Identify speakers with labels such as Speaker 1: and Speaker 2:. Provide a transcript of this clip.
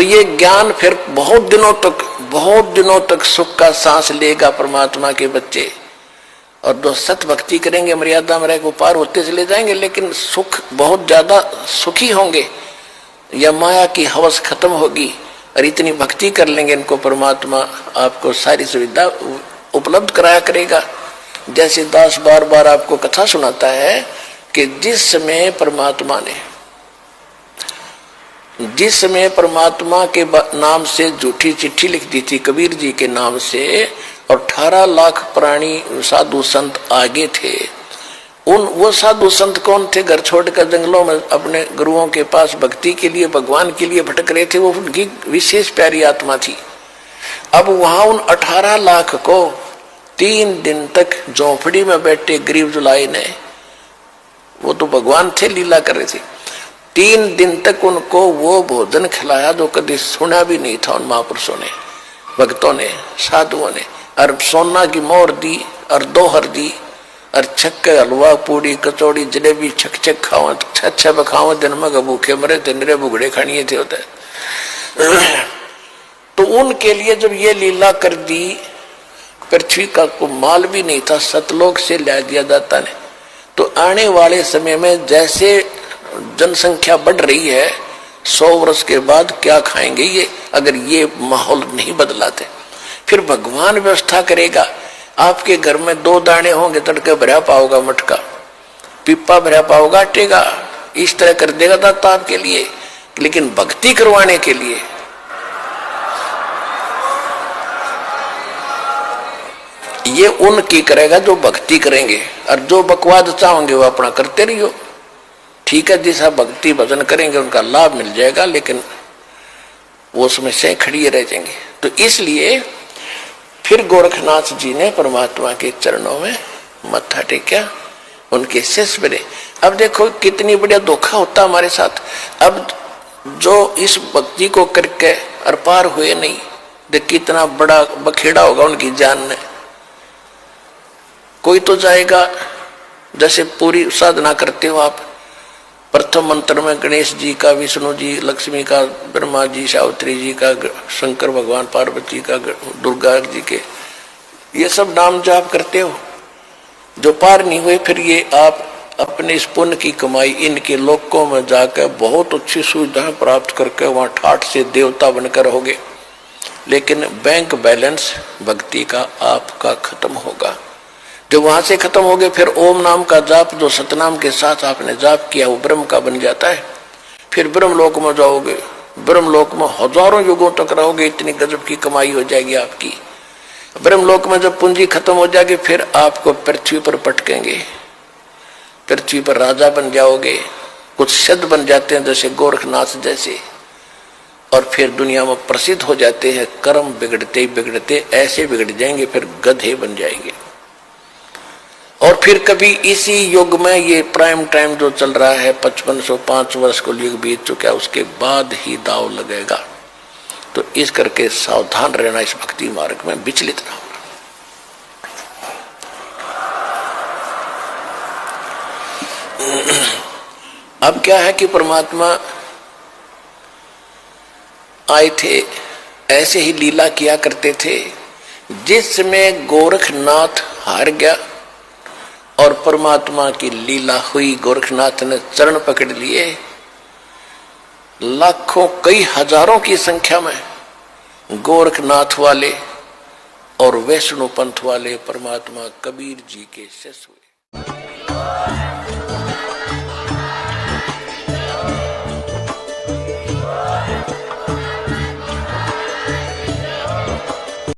Speaker 1: ये ज्ञान फिर बहुत दिनों तक सुख का सांस लेगा परमात्मा के बच्चे। और जो सत भक्ति करेंगे मर्यादा में रहकर पार होते चले जाएंगे, लेकिन सुख बहुत ज्यादा सुखी होंगे। या माया की हवस खत्म होगी और इतनी भक्ति कर लेंगे इनको परमात्मा आपको सारी सुविधा उपलब्ध कराया करेगा। जैसे दास बार बार आपको कथा सुनाता है कि जिस समय परमात्मा के नाम से झूठी चिट्ठी लिख दी थी कबीर जी के नाम से, और 18 लाख प्राणी साधु संत आगे थे। वो साधु संत कौन थे? घर छोड़कर जंगलों में अपने गुरुओं के पास भक्ति के लिए भगवान के लिए भटक रहे थे। वो उनकी विशेष प्यारी आत्मा थी। अब वहां उन 18 लाख को 3 दिन तक झोंपड़ी में बैठे गरीब जुलाई ने, वो तो भगवान थे, लीला कर रहे थे, 3 दिन तक उनको वो भोजन खिलाया जो कभी सुना भी नहीं था उन महापुरुषों ने, भक्तों ने, साधुओं ने। और सोना की मोहर दी और दोहर दी और छक्के हलवा पूड़ी कचौड़ी जलेबी छक खाओ, अच्छा खाओ, दिन में भूखे मरे थे, निरे बुगड़े खानिए थे होते। तो उनके लिए जब ये लीला कर दी, पृथ्वी का को माल भी नहीं था, सतलोक से ला दिया जाता ने। तो आने वाले समय में जैसे जनसंख्या बढ़ रही है, 100 वर्ष के बाद क्या खाएंगे ये, अगर ये माहौल नहीं बदलाते? फिर भगवान व्यवस्था करेगा। आपके घर में 2 दाने होंगे, तड़के भरा पाओगा मटका, पिप्पा भरा पाओगा आटेगा, इस तरह कर देगा दाता आपके लिए। लेकिन भक्ति करवाने के लिए ये उनकी करेगा जो भक्ति करेंगे, और जो बकवाद चाहोगे वो अपना करते रहियो। ठीक है, जैसा भक्ति भजन करेंगे उनका लाभ मिल जाएगा, लेकिन वो समस्याएं खड़ी रह जाएंगी। तो इसलिए फिर गोरखनाथ जी ने परमात्मा के चरणों में मत्था टेका, उनके शिष्य बने। अब देखो कितनी बढ़िया धोखा होता हमारे साथ। अब जो इस भक्ति को करके और पार हुए नहीं, देख कितना बड़ा बखेड़ा होगा उनकी जान में। कोई तो जाएगा, जैसे पूरी साधना करते हो आप, प्रथम मंत्र में गणेश जी का, विष्णु जी, लक्ष्मी का, ब्रह्मा जी, सावित्री जी का, शंकर भगवान, पार्वती का, दुर्गा जी के, ये सब नाम जाप करते हो। जो पार नहीं हुए, फिर ये आप अपने इस पुण्य की कमाई इनके लोकों में जाकर बहुत अच्छी सुविधाएं प्राप्त करके वहां ठाठ से देवता बनकर रहोगे। लेकिन बैंक बैलेंस भक्ति का आपका खत्म होगा। जब वहां से खत्म हो गए, फिर ओम नाम का जाप जो सतनाम के साथ आपने जाप किया वो ब्रह्म का बन जाता है। फिर ब्रह्मलोक में जाओगे, ब्रह्मलोक में हजारों युगों तक रहोगे, इतनी गजब की कमाई हो जाएगी आपकी। ब्रह्मलोक में जब पूंजी खत्म हो जाएगी, फिर आपको पृथ्वी पर पटकेंगे, पृथ्वी पर राजा बन जाओगे, कुछ सिद्ध बन जाते हैं जैसे गोरखनाथ जैसे, और फिर दुनिया में प्रसिद्ध हो जाते हैं। कर्म बिगड़ते बिगड़ते ऐसे बिगड़ जाएंगे, फिर गधे बन जाएंगे। और फिर कभी इसी युग में, ये प्राइम टाइम जो चल रहा है, 5505 वर्ष को युग बीत चुका है, उसके बाद ही दाव लगेगा। तो इस करके सावधान रहना, इस भक्ति मार्ग में विचलित ना होना। अब क्या है कि परमात्मा आए थे, ऐसे ही लीला किया करते थे। जिसमें गोरखनाथ हार गया और परमात्मा की लीला हुई, गोरखनाथ ने चरण पकड़ लिए, लाखों कई हजारों की संख्या में गोरखनाथ वाले और वैष्णो पंथ वाले परमात्मा कबीर जी के शिष्य हुए।